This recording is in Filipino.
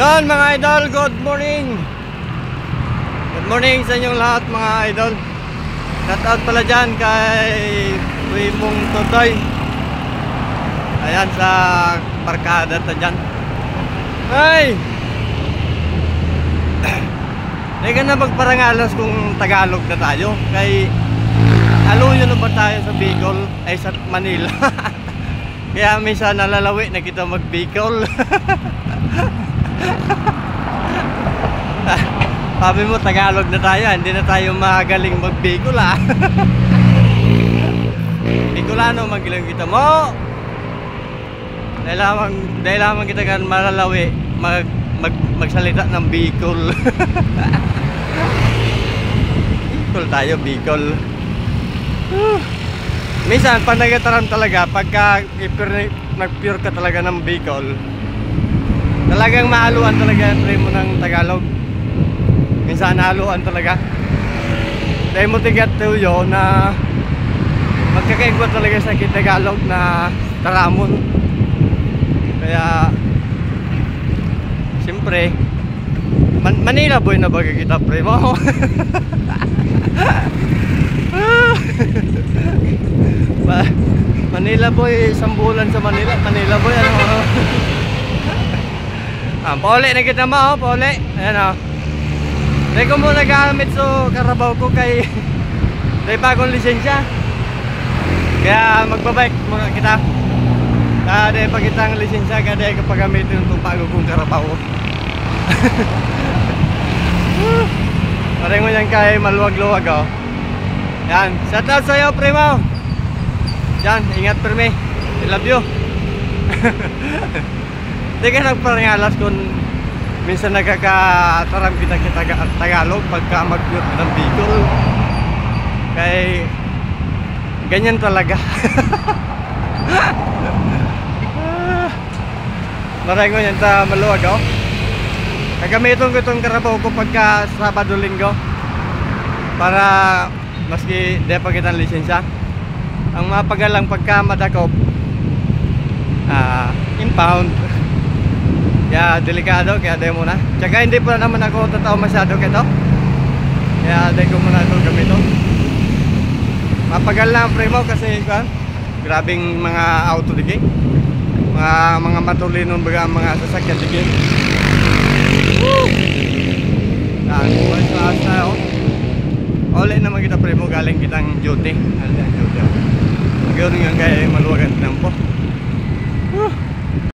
Yan mga idol, good morning. Good morning sa inyong lahat mga idol. Shout out pala dyan kay Wimong Totoy. Ayan sa barkada ta dyan. Ay! Hindi ka na magparangalas kung Tagalog na tayo. Kay aluyo na ba tayo sa Bicol ay sa Manila. Kaya minsan nalalawi na kita mag-Bicol. Sabi mo Tagalog na tayo, hindi na tayo magaling mag-Bicol ah. Bicolano magilang kita mo. Dahil lamang kita kan malalawi magsalita ng Bicol. Bicol tayo, Bicol. Minsan pag nagataram talaga, pagka nag-pure ka talaga ng Bicol, talagang mahaluan talaga yung primo ng Tagalog. Minsan nahaluan talaga. Dahil mo tigat tuyo na magkakaigwa talaga sa Tagalog na taramon. Kaya siyempre Manila boy na baga kita primo. Manila boy, isang bulan sa Manila. Manila boy ano. Pauli na kita mo, pauli. Ayan o. Hindi ko muna gamit so karabaw ko kay may bagong lisensya. Kaya magbabike muna kita. Dahil pag kitang lisensya, kaya kapag gamitin itong bago kong karabaw. Parang mo yan kay maluwag-luwag o. Yan, shout out sa'yo primo. Yan, ingat prime. I love you. Hindi ka nagparangalas kung minsan nagkakataram kita Tagalog pagka mag-mute ng Bicol. Kaya ganyan talaga. Maraming yan sa maluwag oh. Nagamiton ko itong karabaw ko pagka Sabado Linggo para maski di pa kitang lisensya. Ang mapagalang pagka madakop impound. Kaya delikado, kaya di muna. Tsaka hindi pa naman ako totoo masyado kito. Kaya di ko muna ito gamiton. Mapagal lang primo kasi grabing mga auto digi. Mga matulino baga mga sasakyan digi. Yan, malas na ako. Uli naman kita primo galing kitang duty. Duty. Ganoon nga kaya maluwagan ng po.